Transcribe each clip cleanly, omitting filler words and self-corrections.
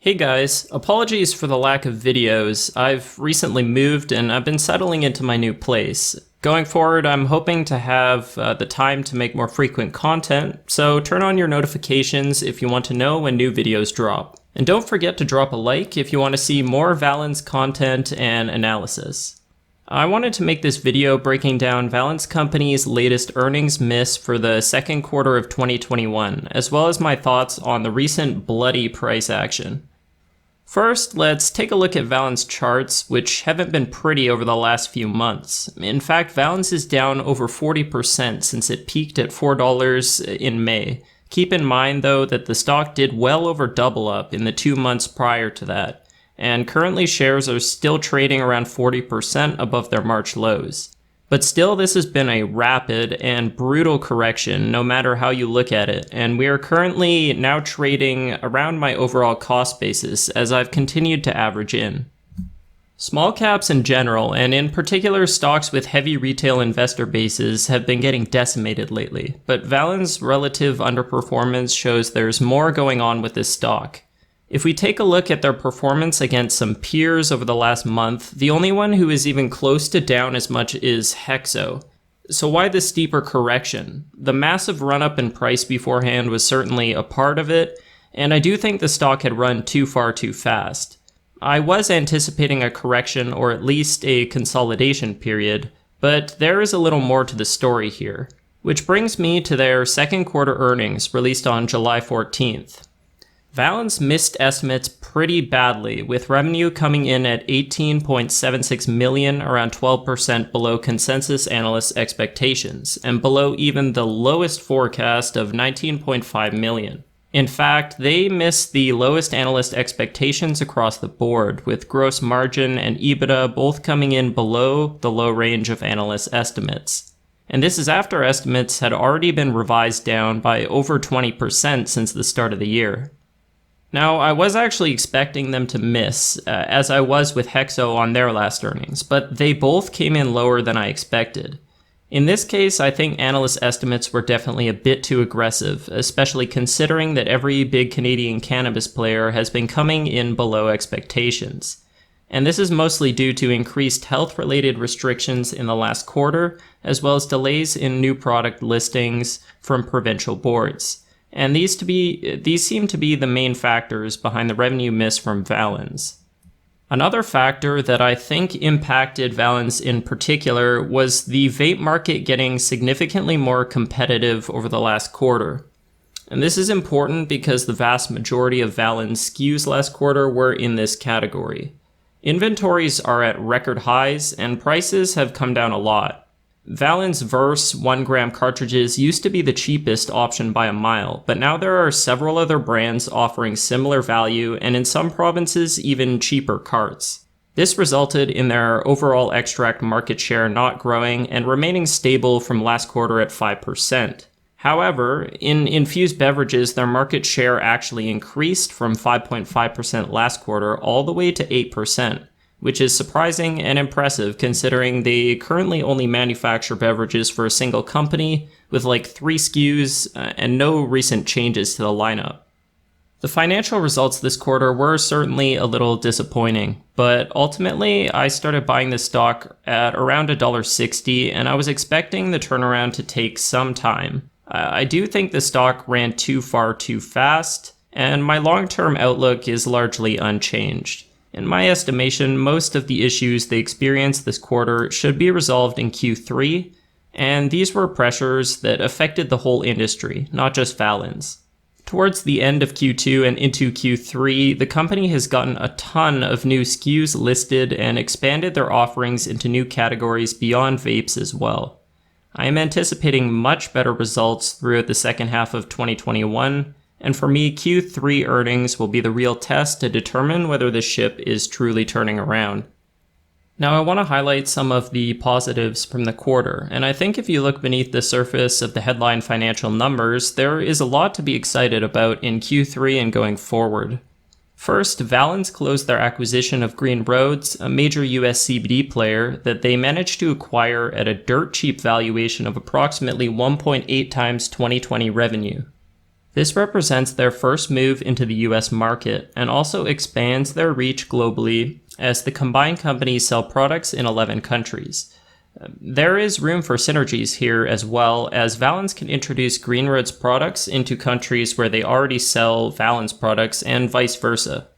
Hey guys, apologies for the lack of videos. I've recently moved and I've been settling into my new place. Going forward, I'm hoping to have the time to make more frequent content, so turn on your notifications if you want to know when new videos drop. And don't forget to drop a like if you want to see more Valens content and analysis. I wanted to make this video breaking down Valens Company's latest earnings miss for the second quarter of 2021, as well as my thoughts on the recent bloody price action. First, let's take a look at Valens charts, which haven't been pretty over the last few months. In fact, Valens is down over 40% since it peaked at $4 in May. Keep in mind, though, that the stock did well over double up in the 2 months prior to that, and currently shares are still trading around 40% above their March lows. But still, this has been a rapid and brutal correction no matter how you look at it, and we are currently now trading around my overall cost basis as I've continued to average in. Small caps in general, and in particular stocks with heavy retail investor bases, have been getting decimated lately, but Valens' relative underperformance shows there's more going on with this stock. If we take a look at their performance against some peers over the last month, the only one who is even close to down as much is Hexo. So why the steeper correction? The massive run-up in price beforehand was certainly a part of it, and I do think the stock had run too far too fast. I was anticipating a correction or at least a consolidation period, but there is a little more to the story here. Which brings me to their second quarter earnings released on July 14th. Valens missed estimates pretty badly, with revenue coming in at $18.76 million, around 12% below consensus analyst expectations, and below even the lowest forecast of $19.5 million. In fact, they missed the lowest analyst expectations across the board, with gross margin and EBITDA both coming in below the low range of analyst estimates. And this is after estimates had already been revised down by over 20% since the start of the year. Now, I was actually expecting them to miss, as I was with Hexo on their last earnings, but they both came in lower than I expected. In this case, I think analyst estimates were definitely a bit too aggressive, especially considering that every big Canadian cannabis player has been coming in below expectations. And this is mostly due to increased health-related restrictions in the last quarter, as well as delays in new product listings from provincial boards. And these seem to be the main factors behind the revenue miss from Valens. Another factor that I think impacted Valens in particular was the vape market getting significantly more competitive over the last quarter. And this is important because the vast majority of Valens SKUs last quarter were in this category. Inventories are at record highs and prices have come down a lot. Valens Verse 1-gram cartridges used to be the cheapest option by a mile, but now there are several other brands offering similar value and in some provinces even cheaper carts. This resulted in their overall extract market share not growing and remaining stable from last quarter at 5%. However, in infused beverages, their market share actually increased from 5.5% last quarter all the way to 8%. Which is surprising and impressive considering they currently only manufacture beverages for a single company with like 3 SKUs and no recent changes to the lineup. The financial results this quarter were certainly a little disappointing, but ultimately I started buying this stock at around $1.60 and I was expecting the turnaround to take some time. I do think the stock ran too far too fast, and my long-term outlook is largely unchanged. In my estimation, most of the issues they experienced this quarter should be resolved in Q3, and these were pressures that affected the whole industry, not just Valens. Towards the end of Q2 and into Q3, the company has gotten a ton of new SKUs listed and expanded their offerings into new categories beyond vapes as well. I am anticipating much better results throughout the second half of 2021, and for me, Q3 earnings will be the real test to determine whether the ship is truly turning around. Now, I want to highlight some of the positives from the quarter, and I think if you look beneath the surface of the headline financial numbers, there is a lot to be excited about in Q3 and going forward. First, Valens closed their acquisition of Green Roads, a major US CBD player that they managed to acquire at a dirt cheap valuation of approximately 1.8 times 2020 revenue. This represents their first move into the US market and also expands their reach globally as the combined companies sell products in 11 countries. There is room for synergies here as well, as Valens can introduce Green Road's products into countries where they already sell Valens products and vice versa.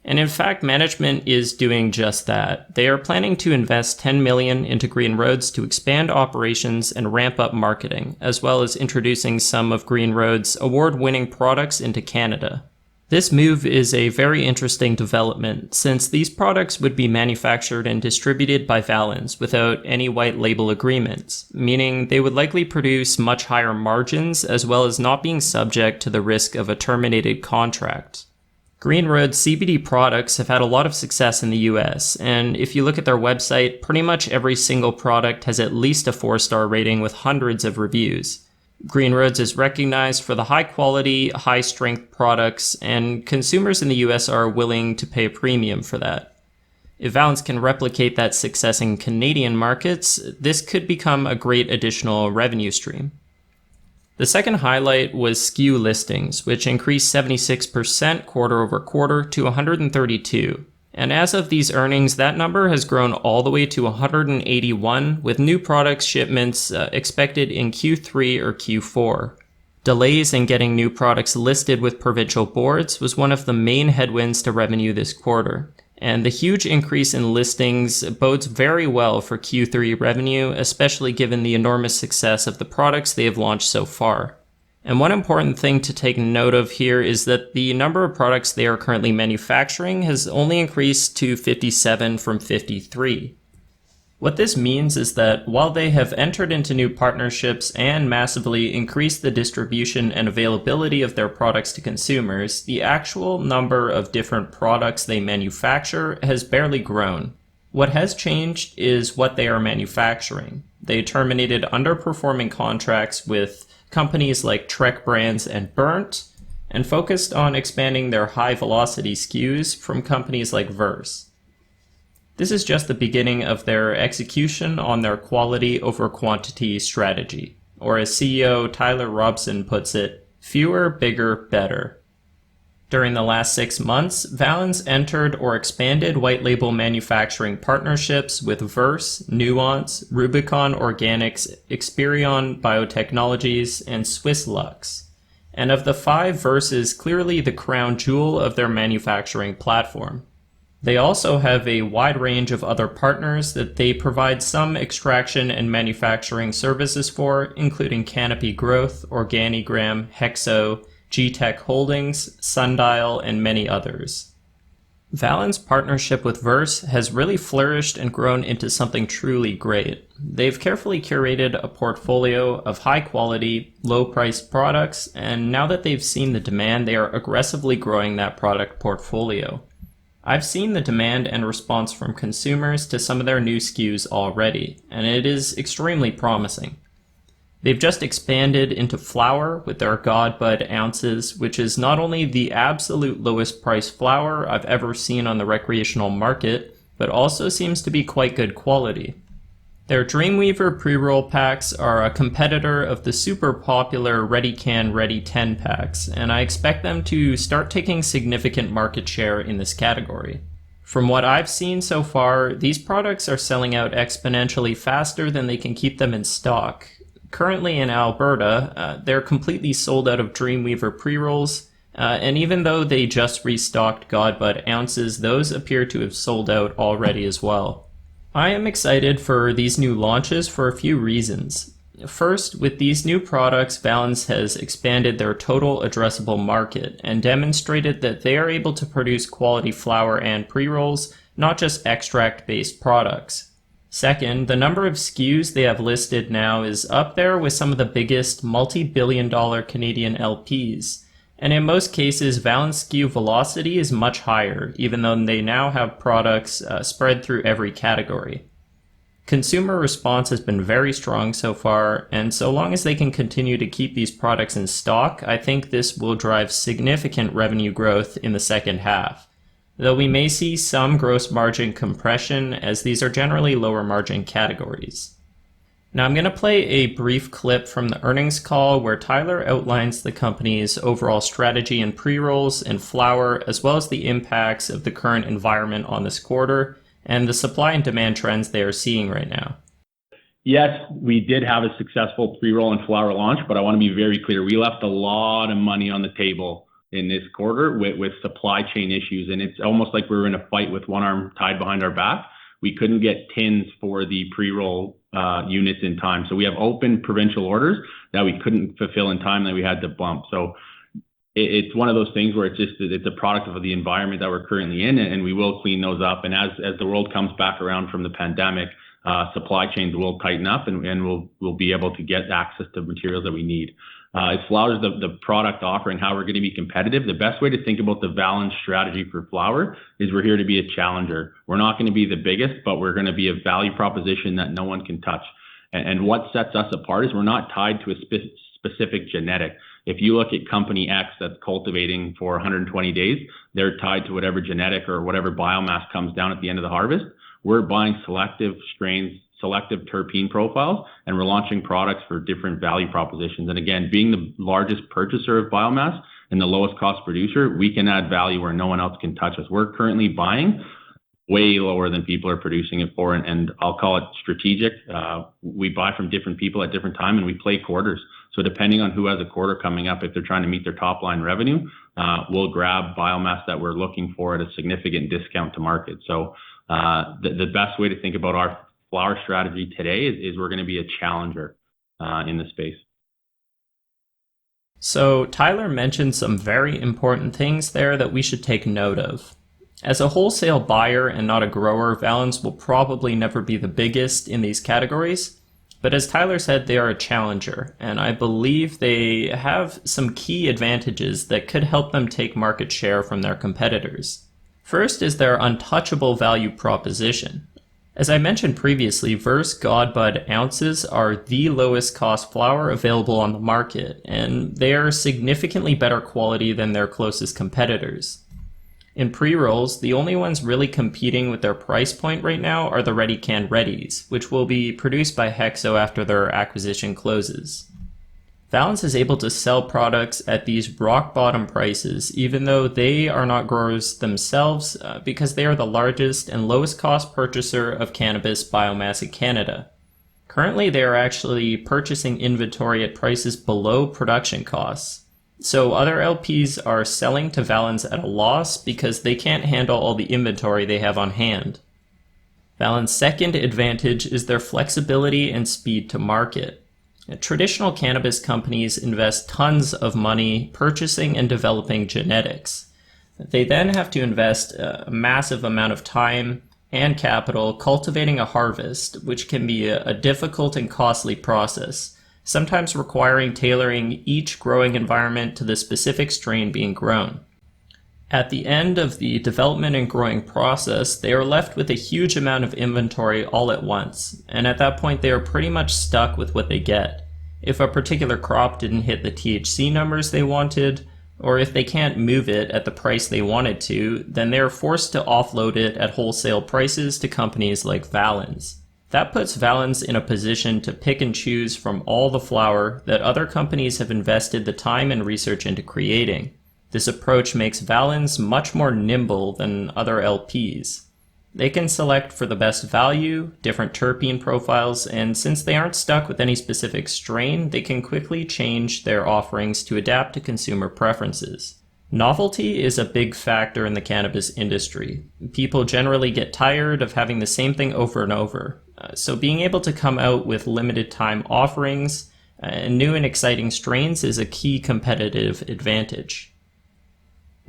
And in fact, management is doing just that. They are planning to invest $10 million into Green Roads to expand operations and ramp up marketing, as well as introducing some of Green Road's award-winning products into Canada. This move is a very interesting development, since these products would be manufactured and distributed by Valens without any white label agreements, meaning they would likely produce much higher margins as well as not being subject to the risk of a terminated contract. Green Road's CBD products have had a lot of success in the US, and if you look at their website, pretty much every single product has at least a 4-star rating with hundreds of reviews. Green Roads is recognized for the high quality, high strength products, and consumers in the US are willing to pay a premium for that. If Valens can replicate that success in Canadian markets, this could become a great additional revenue stream. The second highlight was SKU listings, which increased 76% quarter over quarter to 132. And as of these earnings, that number has grown all the way to 181, with new product shipments expected in Q3 or Q4. Delays in getting new products listed with provincial boards was one of the main headwinds to revenue this quarter. And the huge increase in listings bodes very well for Q3 revenue, especially given the enormous success of the products they have launched so far. And one important thing to take note of here is that the number of products they are currently manufacturing has only increased to 57 from 53. What this means is that while they have entered into new partnerships and massively increased the distribution and availability of their products to consumers, the actual number of different products they manufacture has barely grown. What has changed is what they are manufacturing. They terminated underperforming contracts with companies like Trek Brands and Burnt, and focused on expanding their high-velocity SKUs from companies like Verse. This is just the beginning of their execution on their quality over quantity strategy, or as CEO Tyler Robson puts it, fewer, bigger, better. During the last 6 months, Valens entered or expanded white label manufacturing partnerships with Verse, Nuance, Rubicon Organics, Experion Biotechnologies, and Swiss Lux. And of the 5, Verse is clearly the crown jewel of their manufacturing platform. They also have a wide range of other partners that they provide some extraction and manufacturing services for, including Canopy Growth, Organigram, Hexo, G-Tech Holdings, Sundial, and many others. Valens' partnership with Verse has really flourished and grown into something truly great. They've carefully curated a portfolio of high-quality, low-priced products, and now that they've seen the demand, they are aggressively growing that product portfolio. I've seen the demand and response from consumers to some of their new SKUs already, and it is extremely promising. They've just expanded into flower with their God Bud ounces, which is not only the absolute lowest price flower I've ever seen on the recreational market, but also seems to be quite good quality. Their Dreamweaver pre-roll packs are a competitor of the super popular Ready Can Ready 10 packs, and I expect them to start taking significant market share in this category. From what I've seen so far, these products are selling out exponentially faster than they can keep them in stock. Currently in Alberta, they're completely sold out of Dreamweaver pre-rolls, and even though they just restocked God Bud ounces, those appear to have sold out already as well. I am excited for these new launches for a few reasons. First, with these new products, Valens has expanded their total addressable market and demonstrated that they are able to produce quality flower and pre-rolls, not just extract-based products. Second, the number of SKUs they have listed now is up there with some of the biggest multi-billion-dollar Canadian LPs, and in most cases, Valens SKU velocity is much higher, even though they now have products spread through every category. Consumer response has been very strong so far, and so long as they can continue to keep these products in stock, I think this will drive significant revenue growth in the second half. Though we may see some gross margin compression, as these are generally lower margin categories. Now I'm going to play a brief clip from the earnings call where Tyler outlines the company's overall strategy in pre-rolls and flower, as well as the impacts of the current environment on this quarter and the supply and demand trends they are seeing right now. Yes, we did have a successful pre-roll and flower launch, but I want to be very clear. We left a lot of money on the table in this quarter with supply chain issues, and it's almost like we were in a fight with one arm tied behind our back. We couldn't get tins for the pre-roll units in time. So we have open provincial orders that we couldn't fulfill in time that we had to bump. So it's one of those things where it's a product of the environment that we're currently in, and we will clean those up. And as the world comes back around from the pandemic, supply chains will tighten up, and we'll be able to get access to materials that we need. As flower is the product offering, how we're going to be competitive, the best way to think about the Valens strategy for flower is we're here to be a challenger. We're not going to be the biggest, but we're going to be a value proposition that no one can touch. And what sets us apart is we're not tied to a specific genetic. If you look at company X that's cultivating for 120 days, they're tied to whatever genetic or whatever biomass comes down at the end of the harvest. We're buying selective strains, selective terpene profiles, and we're launching products for different value propositions. And again, being the largest purchaser of biomass and the lowest cost producer, we can add value where no one else can touch us. We're currently buying way lower than people are producing it for, and I'll call it strategic. We buy from different people at different time, and we play quarters. So depending on who has a quarter coming up, if they're trying to meet their top line revenue, we'll grab biomass that we're looking for at a significant discount to market. So the best way to think about our flower strategy today is we're going to be a challenger in the space. So Tyler mentioned some very important things there that we should take note of. As a wholesale buyer and not a grower, Valens will probably never be the biggest in these categories. But as Tyler said, they are a challenger, and I believe they have some key advantages that could help them take market share from their competitors. First is their untouchable value proposition. As I mentioned previously, Verse Godbud ounces are the lowest cost flower available on the market, and they are significantly better quality than their closest competitors. In pre-rolls, the only ones really competing with their price point right now are the Ready Can Readies, which will be produced by Hexo after their acquisition closes. Valens is able to sell products at these rock bottom prices, even though they are not growers themselves, because they are the largest and lowest cost purchaser of cannabis biomass in Canada. Currently, they are actually purchasing inventory at prices below production costs. So other LPs are selling to Valens at a loss because they can't handle all the inventory they have on hand. Valens' second advantage is their flexibility and speed to market. Traditional cannabis companies invest tons of money purchasing and developing genetics. They then have to invest a massive amount of time and capital cultivating a harvest, which can be a difficult and costly process, sometimes requiring tailoring each growing environment to the specific strain being grown. At the end of the development and growing process, they are left with a huge amount of inventory all at once, and at that point they are pretty much stuck with what they get. If a particular crop didn't hit the THC numbers they wanted, or if they can't move it at the price they wanted to, then they are forced to offload it at wholesale prices to companies like Valens. That puts Valens in a position to pick and choose from all the flower that other companies have invested the time and research into creating. This approach makes Valens much more nimble than other LPs. They can select for the best value, different terpene profiles, and since they aren't stuck with any specific strain, they can quickly change their offerings to adapt to consumer preferences. Novelty is a big factor in the cannabis industry. People generally get tired of having the same thing over and over. So being able to come out with limited time offerings and new and exciting strains is a key competitive advantage.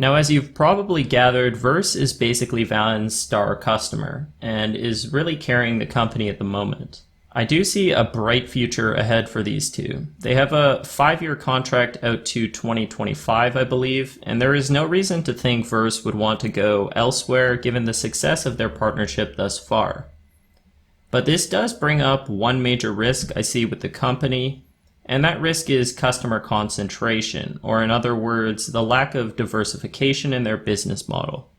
Now, as you've probably gathered, Verse is basically Valens' star customer and is really carrying the company at the moment. I do see a bright future ahead for these two. They have a 5-year contract out to 2025, I believe, and there is no reason to think Verse would want to go elsewhere given the success of their partnership thus far. But this does bring up one major risk I see with the company, and that risk is customer concentration, or in other words, the lack of diversification in their business model.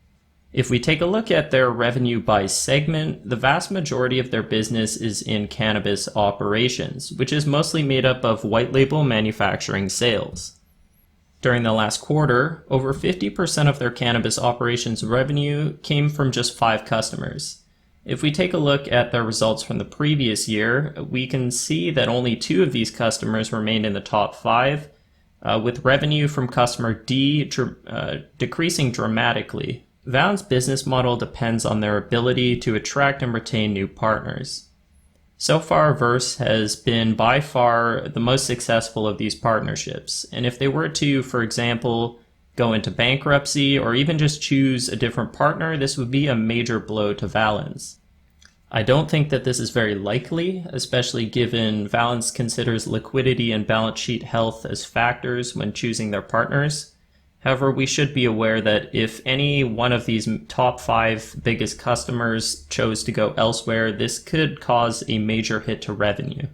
If we take a look at their revenue by segment, the vast majority of their business is in cannabis operations, which is mostly made up of white label manufacturing sales. During the last quarter, over 50% of their cannabis operations revenue came from just 5 customers. If we take a look at their results from the previous year, we can see that only 2 of these customers remained in the top 5, with revenue from customer D decreasing dramatically. Valens' business model depends on their ability to attract and retain new partners. So far, Verse has been by far the most successful of these partnerships, and if they were to, for example, go into bankruptcy or even just choose a different partner, this would be a major blow to Valens. I don't think that this is very likely, especially given Valens considers liquidity and balance sheet health as factors when choosing their partners. However, we should be aware that if any one of these top 5 biggest customers chose to go elsewhere, this could cause a major hit to revenue.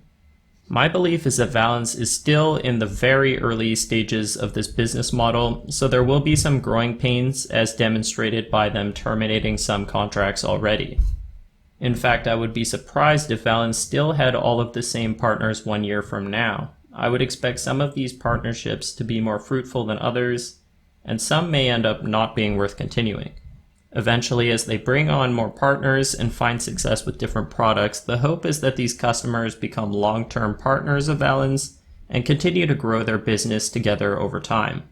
My belief is that Valens is still in the very early stages of this business model, so there will be some growing pains as demonstrated by them terminating some contracts already. In fact, I would be surprised if Valens still had all of the same partners 1 year from now. I would expect some of these partnerships to be more fruitful than others, and some may end up not being worth continuing. Eventually, as they bring on more partners and find success with different products, the hope is that these customers become long-term partners of Valens and continue to grow their business together over time.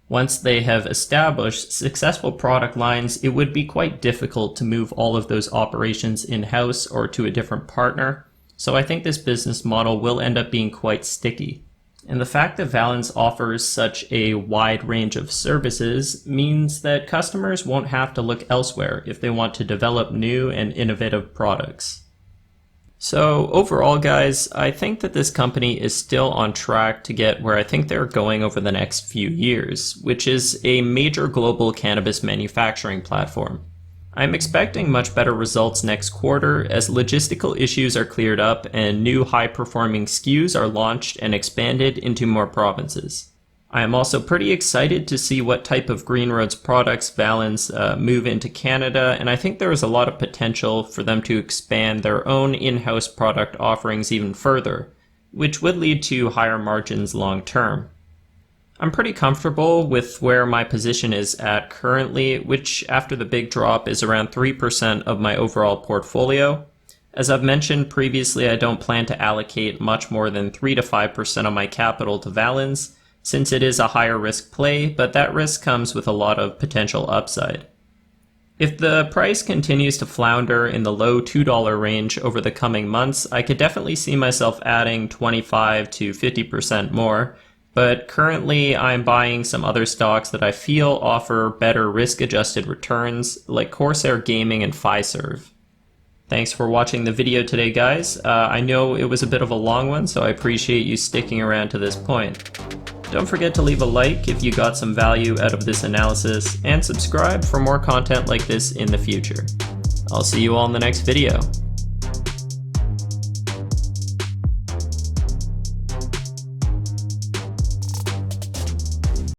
Once they have established successful product lines, it would be quite difficult to move all of those operations in-house or to a different partner, so I think this business model will end up being quite sticky. And the fact that Valens offers such a wide range of services means that customers won't have to look elsewhere if they want to develop new and innovative products. So overall, guys, I think that this company is still on track to get where I think they're going over the next few years, which is a major global cannabis manufacturing platform. I'm expecting much better results next quarter as logistical issues are cleared up and new high-performing SKUs are launched and expanded into more provinces. I am also pretty excited to see what type of Green Roads products Valens move into Canada, and I think there is a lot of potential for them to expand their own in-house product offerings even further, which would lead to higher margins long term. I'm pretty comfortable with where my position is at currently, which after the big drop is around 3% of my overall portfolio. As I've mentioned previously, I don't plan to allocate much more than 3 to 5% of my capital to Valens, since it is a higher risk play, but that risk comes with a lot of potential upside. If the price continues to flounder in the low $2 range over the coming months, I could definitely see myself adding 25 to 50% more, but currently I'm buying some other stocks that I feel offer better risk-adjusted returns, like Corsair Gaming and Fiserv. Thanks for watching the video today, guys. I know it was a bit of a long one, so I appreciate you sticking around to this point. Don't forget to leave a like if you got some value out of this analysis, and subscribe for more content like this in the future. I'll see you all in the next video.